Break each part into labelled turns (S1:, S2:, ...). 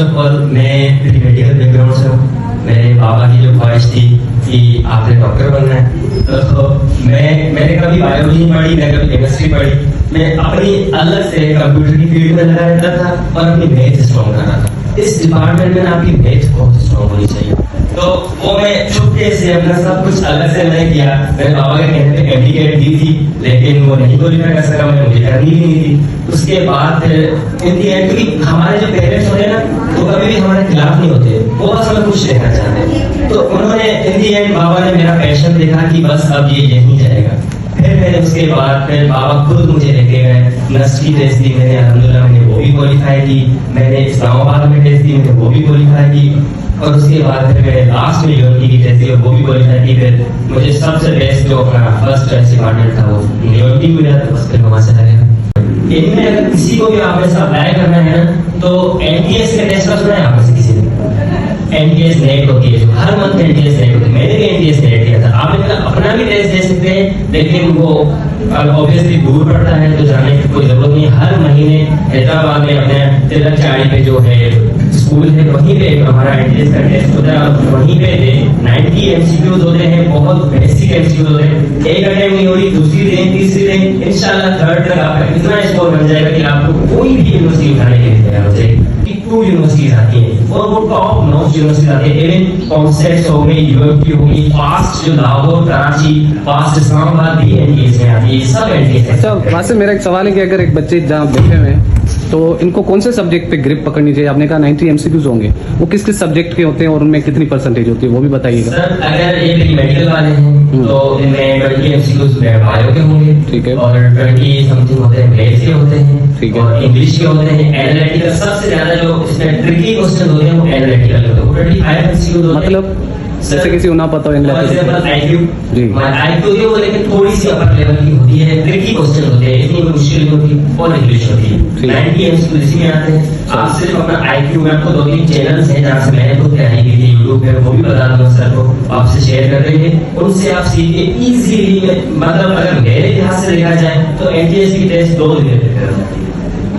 S1: Of all मैं medical background से हूँ। मेरे पापा की जो ख्वाहिश थी कि आपने डॉक्टर बनना है, तो मैंने कभी बायोलॉजी पढ़ी, मैं कभी केमिस्ट्री पढ़ी। मैं अपनी अलग से कंप्यूटर की फील्ड में लगा रहता था और अपनी मैथ स्ट्रॉन्ग कर रहा था। इस डिपार्टमेंट में आपकी मैथ बहुत स्ट्रॉन्ग होनी चाहिए, तो वो मैं चुपके से अपना सब कुछ अलग से मैंने किया। मेरे पापा के कहने पे एमडीकेट दी थी, लेकिन वो नहीं क्वालिफाई कर सका, मुझे करनी ही नहीं थी। उसके बाद फिर इन दी एंड, क्योंकि हमारे जो पेरेंट्स होते हैं ना, वो कभी भी हमारे खिलाफ नहीं होते, वो बस हमें कुछ देखना चाहते हैं। तो उन्होंने इन दी एंड बाबा ने मेरा पैशन देखा कि बस अब ये यहीं जाएगा। फिर मैंने उसके बाद फिर बाबा खुद मुझे लेके गए, नर्सरी टेस्ट दी मैंने, अल्हम्दुलिल्लाह मैंने वो भी क्वालिफाई की। मैंने इस्लामाबाद में टेस्ट दी, मैंने वो भी क्वालिफाई की। और उसके बाद फिर मैंने लास्ट में यूनिटी की टेस्ट दी और वो भी क्वालिफाई की। फिर मुझे सबसे बेस्ट जो अपना फर्स्ट चॉइस डिपार्टमेंट था वो यूनिटी मिला, तो बस फिर वहाँ से लगेगा। इनमें अगर किसी को भी आपने से अप्लाई करना है ना, तो एनटीएस के टेस्ट का सुना है आपने से किसी ने? एनटीएस नेट होती है, जो हर मंथ एनटीएस नेट होती है। मैंने भी एनटीएस नेट किया था। आप अपना भी टेस्ट दे सकते हैं, लेकिन वो ऑब्वियसली दूर पड़ता है, तो जाने की कोई जरूरत नहीं। हर महीने हैदराबाद में अपने तिलक चाड़ी पे जो है स्कूल है, वहीं पे हमारा एनटीएस का टेस्ट होता है। वहीं पे 90 एमसीक्यूज होते हैं, बहुत बेसिक एमसीक्यूज होते हैं। एक अटेम्प्ट नहीं हो रही, दूसरी दिन, तीसरी दिन, इंशाल्लाह थर्ड तक आपका इतना स्कोर बन जाएगा कि आपको कोई भी यूनिवर्सिटी उठाने के लिए तैयार हो जाएगी। 2 यूनिवर्सिटीज आती हैं और वो टॉप नॉच यूनिवर्सिटीज आती है। इवन कॉन्सेप्ट्स हो गई, यूएफटी हो गई, फास्ट जो लाहौर, कराची, फास्ट इस्लामाबाद भी एनटीएस में आती है, सब एनटीएस।
S2: अच्छा, वहाँ से मेरा एक सवाल है कि अगर एक बच्चे जहाँ बैठे हुए हैं, तो इनको कौन से सब्जेक्ट पे ग्रिप पकड़नी चाहिए? आपने कहा 90 एमसीक्यूज होंगे, वो किस किस सब्जेक्ट के होते हैं और उनमें कितनी परसेंटेज होती है, वो भी बताइएगा।
S1: सर अगर ये मेडिकल वाले हैं तो इनमें 20 एमसीक्यूज बायो के होंगे,
S2: ठीक है,
S1: और 20 समथिंग होते हैं मैथ्स के होते हैं,
S2: ठीक है,
S1: और इंग्लिश के होते हैं। एनालिटिकल सबसे ज्यादा जो इसमें ट्रिकी क्वेश्चन होते हैं वो एनालिटिकल होते हैं, वो 25 एमसीक्यूज होते हैं।
S2: मतलब जैसे किसी को ना पता हो
S1: एग्जांपल आईक्यू जो वो लेकिन थोड़ी सी अपर लेवल की होती है, ट्रिकी क्वेश्चन होते हैं, इतनी मुश्किल नहीं होती, और इंग्लिश होती है। 90 एमसीक्यू इसी में आते हैं। आप सिर्फ अपना आईक्यू में, आपको 2-3 चैनल्स हैं जहाँ से मैंने खुद तैयारी की थी यूट्यूब पे, वो भी बता दूंगा सर को, आपसे शेयर कर देंगे। उनसे आप सीख के इजीली, मतलब अगर मेरे लिहाज से देखा जाए तो एनटीएस की टेस्ट 2 दिन देते हैं,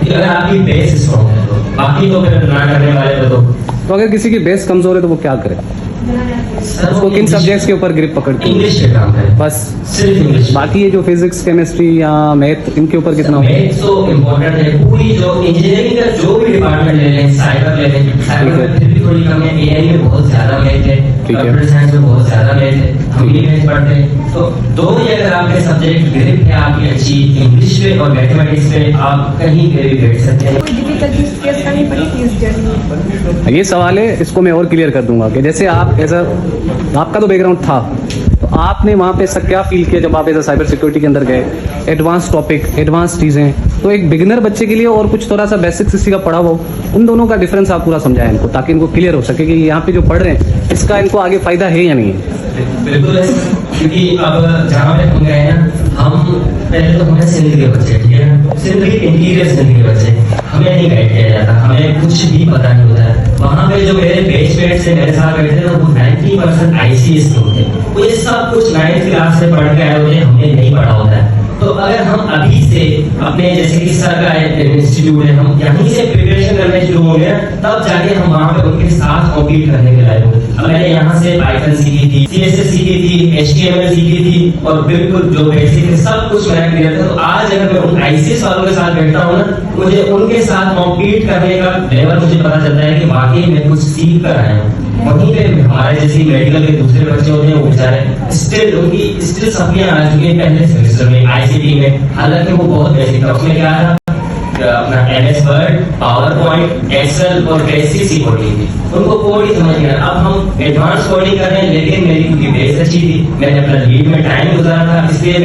S1: अगर आपकी बेस स्ट्रॉन्ग है तो। बाकी तो फिर ना करने वाले तो
S2: अगर किसी की बेस कमजोर है तो वो क्या करे? उसको किन सब्जेक्ट्स के ऊपर ग्रिप पकड़ती है?
S1: इंग्लिश पे काम करे
S2: बस,
S1: सिर्फ इंग्लिश।
S2: बाकी ये जो फिजिक्स, केमिस्ट्री या मैथ, इनके ऊपर कितना होगा?
S1: मैथ तो इम्पोर्टेंट है। पूरी जो इंजीनियरिंग का जो भी डिपार्टमेंट ले लें, साइबर ले लें, साइबर में फिर भी थोड़ी कम है, एआई में बहुत ज्यादा मैथ है, कंप्यूटर साइंस में बहुत ज्यादा मैथ है, हम भी मैथ पढ़ते हैं। तो दोनों ही अगर आपके सब्जेक्ट ग्रिप है आपकी अच्छी, इंग्लिश पे और मैथमेटिक्स पे, आप कहीं पे भी बैठ सकते हैं।
S2: ये सवाल है, इसको मैं और क्लियर कर दूंगा कि जैसे आप ऐसा, आपका तो बैकग्राउंड था, तो आपने वहाँ पे ऐसा क्या फील किया जब आप ऐसा साइबर सिक्योरिटी के अंदर गए? एडवांस टॉपिक, एडवांस चीज़ें, तो एक बिगिनर बच्चे के लिए और कुछ थोड़ा सा बेसिक किसी का पढ़ा हो, उन दोनों का डिफरेंस आप पूरा समझाएं इनको, ताकि इनको क्लियर हो सके कि यहाँ पे जो पढ़ रहे हैं इसका इनको आगे फायदा है या नहीं है।
S1: बिल्कुल है, क्योंकि अब जहाँ पे हम गए ना, हम पहले तो हमें सिंध के बच्चे, ठीक है ना, सिंध के इंटीरियर सिंध के बच्चे, हमें नहीं गाइड किया जाता, हमें कुछ भी पता नहीं होता है। वहाँ पे जो मेरे बेचमेट से मेरे साथ बैठे थे वो 90% आईसीएस के होते हैं, वो ये सब कुछ 9th क्लास से पढ़ के आए होते हैं, हमने नहीं पढ़ा होता है। तो अगर हम अभी से अपने, जैसे कि सर का इंस्टीट्यूट है, हम यहीं से प्रिपरेशन करने शुरू होंगे, तब जाके हम वहाँ पे उनके साथ कॉम्पीट करने के लायक होंगे। अब मैंने यहाँ से पाइथन सीखी थी, सीएसएस सीखी थी, एचटीएमएल सीखी थी, और बिल्कुल जो बेसिक है सब कुछ मैंने क्लियर था। तो आज अगर मैं उन आईसीएस वालों के साथ बैठता हूँ ना, मुझे उनके साथ कॉम्पीट करने का लेवल मुझे पता चलता है कि वाकई मैं कुछ सीख कर आया हूँ। वहीं पे हमारे जैसे मेडिकल के दूसरे बच्चे होते हैं, वो बेचारे स्टिल उनकी स्टिल सप्लियां आ चुकी है पहले सेमेस्टर में आईसीटी में, हालांकि वो बहुत बेसिक था। उसमें क्या था, अपना MS Word, PowerPoint, Excel और बेसिक सी कोडिंग थी, उनको कोड ही समझ नहीं आया। अब हम एडवांस कोडिंग कर रहे हैं, लेकिन मेरी क्योंकि बेस अच्छी थी, मैंने अपना लीड में टाइम गुजारा था, इसलिए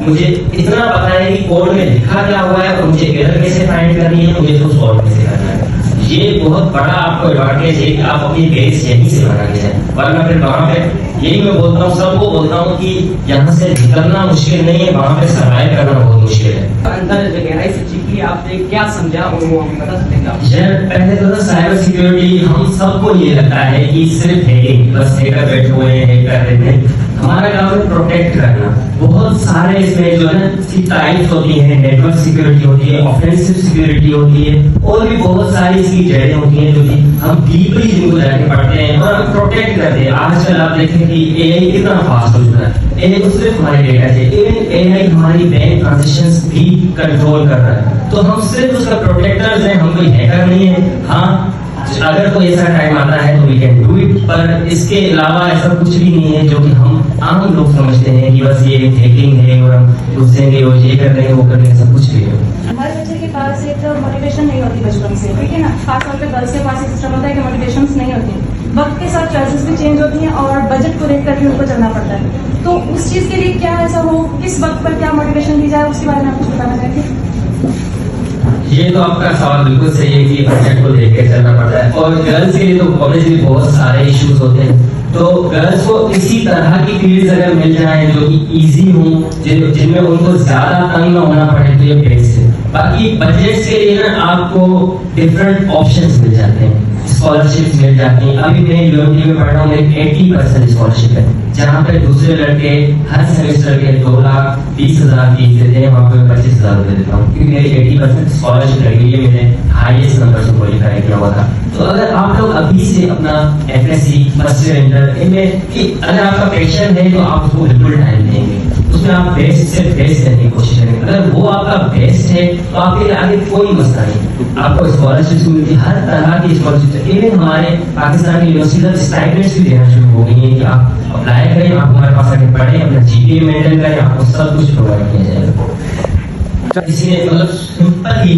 S1: मुझे इतना पता है कि कोड में लिखा क्या हुआ है और मुझे एरर कैसे फाइंड करनी है, मुझे उसको सॉल्व कैसे करना है। ये बहुत बड़ा आपको एडवांटेज है कि आप अपनी बेस यहीं से बना के जाए, वरना फिर वहाँ पे, यही मैं बोलता हूँ, सबको बोलता हूँ कि यहाँ से निकलना मुश्किल नहीं है, वहाँ पे सर्वाइव करना बहुत मुश्किल है।
S3: अंदर गहराई से सीखी, आपने क्या समझा और वो हमें बता सकते हैं?
S1: यार पहले तो साइबर सिक्योरिटी हम सबको ये लगता है कि सिर्फ हैकिंग, बस हैकर बैठे हुए हैं, हैक कर रहे हैं। हमारा काम है प्रोटेक्ट करना। बहुत सारे इसमें जो है ना इसकी टाइप्स होती हैं, नेटवर्क सिक्योरिटी होती है, ऑफेंसिव सिक्योरिटी होती है, और भी बहुत सारी इसकी जड़ें होती हैं जो कि हम डीपली जिनको जाके पढ़ते हैं और हम प्रोटेक्ट करते हैं। आजकल आप देखें कि एआई कितना फास्ट हो चुका है। एआई तो सिर्फ हमारे डेटा से, इवन एआई हमारी बैंक ट्रांजेक्शंस भी कंट्रोल कर रहा है, तो हम सिर्फ उसका प्रोटेक्टर्स हैं, हम कोई हैकर नहीं है। हाँ, अगर कोई ऐसा टाइम आता है तो वी कैन डू इट, पर इसके अलावा ऐसा कुछ भी नहीं है जो कि हम आम लोग समझते हैं कि बस ये हैकिंग है और हम घुसेंगे और ये कर रहे हैं वो कर रहे हैं, सब कुछ भी है।
S4: हमारे बच्चे के पास एक मोटिवेशन नहीं होती बचपन से, ठीक है ना। खासतौर पे गर्ल्स के पास एक सिस्टम होता है कि मोटिवेशन नहीं होती। वक्त के साथ चॉइसेस भी चेंज होती हैं और बजट को देखकर भी उनको चलना पड़ता है। तो उस चीज़ के लिए क्या ऐसा हो, किस वक्त पर क्या मोटिवेशन दी जाए, उसके बारे में आप कुछ बताना चाहेंगे?
S1: ये तो आपका सवाल बिल्कुल सही है कि बजट को देख के चलना पड़ता है, और गर्ल्स के लिए तो ऑब्वियसली बहुत सारे इश्यूज होते हैं। तो गर्ल्स को इसी तरह की फील्ड्स अगर मिल जाए जो कि इजी हो, जिनमें उनको ज्यादा तंग न होना पड़े, तो ये बेस्ट है। बाकी बजट के लिए ना आपको डिफरेंट ऑप्शंस मिल जाते हैं, स्कॉलरशिप्स मिल जाती हैं। अभी मैं यूनिवर्सिटी में पढ़ रहा हूँ, मेरी 80% स्कॉलरशिप है, जहाँ पे दूसरे लड़के हर सेमेस्टर के 2,20,000 फीस देते हैं, वहाँ पे मैं 25,000 रुपए देता हूँ, क्योंकि मेरी 80% स्कॉलरशिप लगी है, मैंने हाईएस्ट नंबर से क्वालिफाई किया हुआ था। तो अगर आप लोग अभी से अपना एफएससी फर्स्ट ईयर इंटर इनमें अगर आपका पैशन है तो आप उसको बिल्कुल टाइम देंगे, उसमें आप बेस्ट से बेस्ट करने की कोशिश करेंगे। अगर वो आपका बेस्ट है तो आपके लिए आगे कोई मसला नहीं, आपको स्कॉलरशिप मिलती है, हर तरह की स्कॉलरशिप। इवन हमारे पाकिस्तान की यूनिवर्सिटी स्टाइपेंड्स भी देना शुरू हो गई है कि आप अप्लाई करें, आप हमारे पास आके पढ़ें, अपना जीपीए मेंटेन करें, आपको सब कुछ प्रोवाइड किया जाएगा। किसी ने मतलब सिंपल ही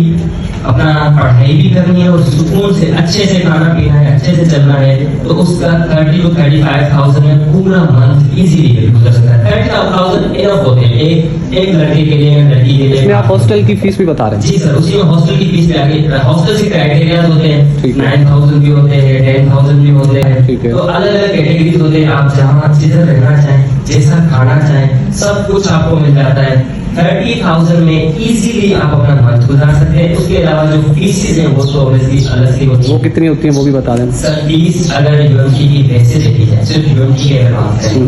S1: अपना पढ़ाई भी करनी है और सुकून से अच्छे से खाना पीना है, अच्छे से चलना है, तो उसका 30 to 35,000 में पूरा मंथ इजीली गुजर सकता है। 30,000 इनफ होते हैं एक लड़के के लिए, लड़की के लिए।
S2: इसमें आप हॉस्टल की फीस भी बता रहे हैं?
S1: जी सर, उसी में हॉस्टल की फीस भी आ गई। हॉस्टल के क्राइटेरियाज होते हैं, 9,000 भी होते हैं, 10,000 भी होते हैं,
S2: ठीक है।
S1: तो अलग अलग कैटेगरीज होते हैं। आप जहाँ जिधर रहना चाहें, जैसा खाना चाहें, सब कुछ आपको मिल जाता है। 30,000 में इजीली आप अपना मंथ गुजार सकते हैं। उसके अलावा जो फीसेज हैं वो तो ऑब्वियसली अलग से होती है।
S2: वो कितनी होती है वो भी बता दें
S1: सर फीस अगर यूनिवर्सिटी की बेसिस देखी जाए, सिर्फ यूनिवर्सिटी के अगर बात करें,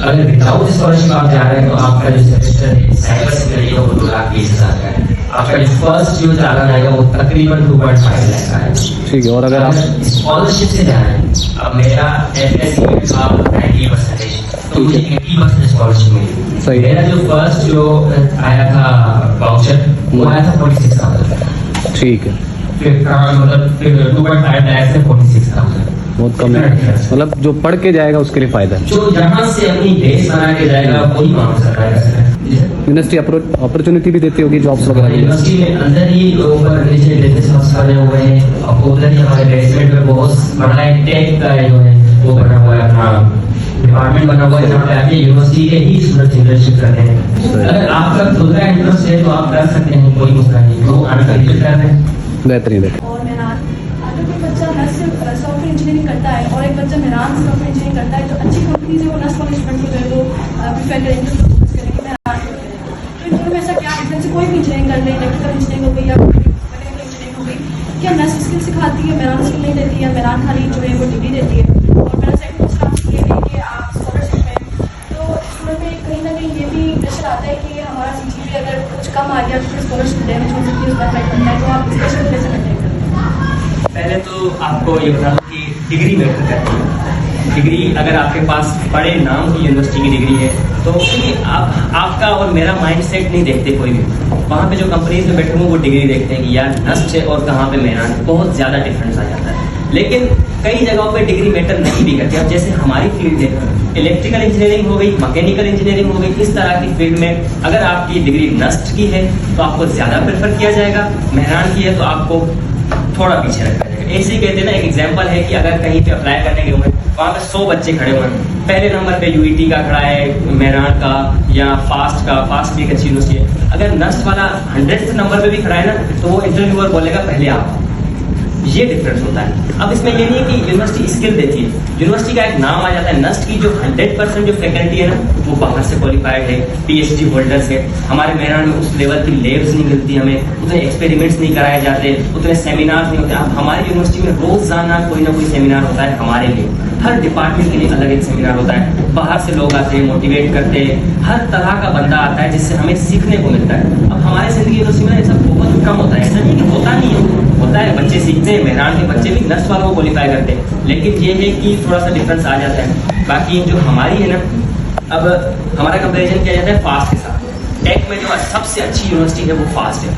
S1: अगर विदाउट स्कॉलरशिप आप जा रहे हैं तो आपका जो सेमेस्टर है साइबर सिक्योरिटी का वो 2,20,000 का है। आपका जो फर्स्ट जो चालान आएगा वो तकरीबन 2.5 लाख का है।
S2: ठीक है। और अगर आप
S1: स्कॉलरशिप से जा रहे हैं, अब मेरा एफएससी में था 90%, तो मुझे 80% स्कॉलरशिप मिली।
S2: सही।
S1: मेरा जो फर्स्ट जो आया था वाउचर वो आया था 46,000।
S2: ठीक है,
S1: फिर मतलब 2.5 लाख से 46,000,
S2: बहुत कम है। मतलब जो पढ़ के जाएगा उसके लिए फायदा है।
S1: जो यहाँ से अपनी बेस बना के जाएगा वही मांग सकता है।
S2: यूनिवर्सिटी अपॉर्चुनिटी भी देती होगी जॉब्स वगैरह की?
S1: यूनिवर्सिटी में अंदर ही ऊपर नीचे बिजनेस हब्स बने हुए हैं, अब उधर ही हमारे बेसमेंट में बहुत बड़ा एक टेक का जो है वो बना हुआ है, अपना डिपार्टमेंट बना हुआ है, जहाँ पे आके यूनिवर्सिटी के ही स्टूडेंट इंटर्नशिप करते हैं। अगर आपका खुद का इंटरेस्ट है तो आप कर सकते हैं, कोई मसला नहीं, वो अनकल्चर कर रहे हैं।
S2: बेहतरीन है।
S4: और मेहनत, अगर कोई बच्चा सॉफ्टवेयर इंजीनियरिंग करता है और एक बच्चा मेहनत सॉफ्टवेयर इंजीनियरिंग करता है, तो अच्छी कंपनी से वो नर्स वाले स्टूडेंट को जो है वो प्रीफर करेंगे, फोकस करेंगे मेहनत। तो इन दोनों में ऐसा क्या डिफरेंस है? कोई भी इंजीनियरिंग कर ले, इलेक्ट्रिकल इंजीनियरिंग हो गई या मैकेनिकल इंजीनियरिंग हो गई, क्या नर्स स्किल सिखाती है, मेहनत स्किल नहीं देती है, मेहनत खाली जो है वो डिग्री देती है? और मेरा सेकंड क्वेश्चन आपसे ये है कि आप स्कॉलरशिप में तो स्टूडेंट में कहीं ना कहीं ये भी प्रेशर आता है कि हमारा CGPA अगर कुछ कम आ गया तो फिर स्कॉलरशिप डैमेज हो सकती है, उसका अफेक्ट बनता है, तो आप इस प्रेशर को कैसे मेंटेन करते हैं?
S3: पहले तो आपको ये बता दूं कि डिग्री मैटर करती है। डिग्री अगर आपके पास बड़े नाम की यूनिवर्सिटी की डिग्री है तो आपका और मेरा माइंडसेट नहीं देखते कोई भी। वहाँ पे जो कंपनीज में बैठे हुए वो डिग्री देखते हैं कि यार नस्ट है और कहाँ पे मेहनत, बहुत ज़्यादा डिफरेंस आ जाता है। लेकिन कई जगहों पे डिग्री मैटर नहीं भी करती। अब जैसे हमारी फील्ड है, इलेक्ट्रिकल इंजीनियरिंग हो गई, मैकेनिकल इंजीनियरिंग हो गई, इस तरह की फील्ड में अगर आपकी डिग्री नस्ट की है तो आपको ज़्यादा प्रेफर किया जाएगा, मेहनत की है तो आपको थोड़ा पीछे रखा जाएगा। ऐसे ही कहते हैं ना, एक एग्जांपल है कि अगर कहीं पे अप्लाई करने गए हुए वहाँ पे 100 बच्चे खड़े हुए हैं, पहले नंबर पे यूईटी का खड़ा है, मेहरान का या फास्ट भी एक अच्छी यूनिवर्सिटी है। अगर नस्ट वाला 100th नंबर पे भी खड़ा है ना तो वो इंटरव्यूअर बोलेगा पहले आप, ये डिफरेंस होता है। अब इसमें ये नहीं है कि यूनिवर्सिटी स्किल देती है, यूनिवर्सिटी का एक नाम आ जाता है। नस्ट की जो 100% जो फैकल्टी है ना वो बाहर से क्वालिफाइड है, PhD होल्डर्स है। हमारे मेरठ में उस लेवल की लैब्स नहीं मिलती, हमें उतने एक्सपेरिमेंट्स नहीं कराए जाते, उतने सेमिनार्स नहीं होते। अब हमारी यूनिवर्सिटी में रोजाना कोई ना कोई सेमिनार होता है हमारे लिए, हर डिपार्टमेंट के लिए अलग एक सेमिनार होता है। बाहर से लोग आते हैं, मोटिवेट करते हैं, हर तरह का बंदा आता है जिससे हमें सीखने को मिलता है। अब हमारे जिंदगी यूनिवर्सिटी में ऐसा बहुत कम होता है, ऐसा नहीं कि होता नहीं है, होता है, बच्चे सीखते हैं, मेहरान के बच्चे भी नर्स वालों को क्वालिफाई करते हैं, लेकिन ये है कि थोड़ा सा डिफरेंस आ जाता है। बाकी जो हमारी है ना, अब हमारा कंपेरिजन किया जाता है फास्ट के साथ। टेक में जो सबसे अच्छी यूनिवर्सिटी है वो फास्ट है।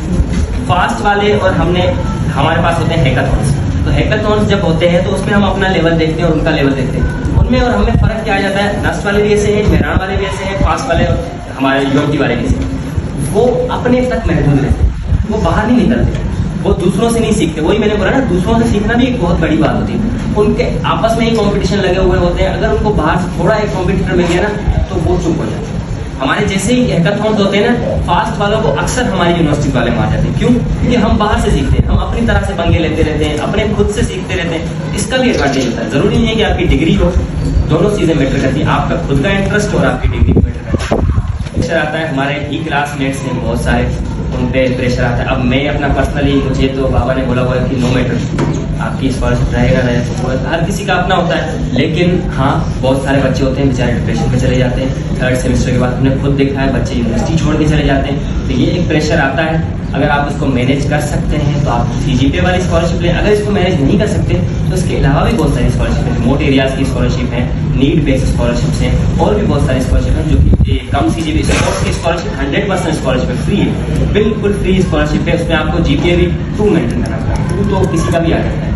S3: फास्ट वाले और हमारे पास होते हैं हैकाथॉन्स। तो हैकाथॉन्स जब होते हैं तो उसमें हम अपना लेवल देखते हैं और उनका लेवल देखते हैं। उनमें और हमें फ़र्क क्या आ जाता है, नर्स वाले भी ऐसे हैं, मेहरान वाले भी ऐसे हैं, फास्ट वाले और हमारे यूनिवर्सिटी वाले भी ऐसे हैं। वो अपने तक महदूद रहते हैं, वो बाहर नहीं निकलते, वो दूसरों से नहीं सीखते। वही मैंने बोला ना, दूसरों से सीखना भी एक बहुत बड़ी बात होती है। उनके आपस में ही कंपटीशन लगे हुए होते हैं, अगर उनको बाहर से थोड़ा एक कॉम्पिटिटर मिल गया ना तो वो चुप हो जाते हैं। हमारे जैसे ही हैकाथॉन्स होते हैं ना, फास्ट वालों को अक्सर हमारी यूनिवर्सिटी वाले मार जाते हैं। क्यों? क्योंकि हम बाहर से सीखते हैं, हम अपनी तरह से पंगे लेते रहते हैं, अपने खुद से सीखते रहते हैं। इसका भी एडवांटेज होता है। जरूरी नहीं है कि आपकी डिग्री हो, दोनों चीज़ें मैटर करती हैं, आपका खुद का इंटरेस्ट और आपकी डिग्री मैटर करती है। प्रेशर आता है, हमारे ही क्लासमेट्स हैं बहुत सारे, उन पे प्रेशर आता है। अब मैं अपना पर्सनली, मुझे तो बाबा ने बोला हुआ है कि नो मैटर, आपकी स्कॉलरशिप रहेगा तो हर किसी का अपना होता है। लेकिन हाँ, बहुत सारे बच्चे होते हैं बेचारे डिप्रेशन में चले जाते हैं। 3rd सेमेस्टर के बाद हमने खुद देखा है बच्चे यूनिवर्सिटी छोड़ के चले जाते हैं। तो ये एक प्रेशर आता है। अगर आप इसको मैनेज कर सकते हैं तो आप CGPA वाली स्कॉलरशिप लें। अगर इसको मैनेज नहीं कर सकते तो इसके अलावा भी बहुत सारी स्कॉलरशिप हैं, रिमोट एरियाज़ की स्कॉलरशिप है, नीड बेस्ड स्कॉलरशिप्स हैं, और भी बहुत सारी स्कॉलरशिप हैं जो कि कम CGPA। स्पोर्ट्स की स्कॉलरशिप 100% स्कॉलरशिप है, फ्री है, बिल्कुल फ्री स्कॉलरशिप है। उसमें आपको GPA भी 2 मेंटेन करना पड़ता है, 2 तो किसी का भी आ जाता है।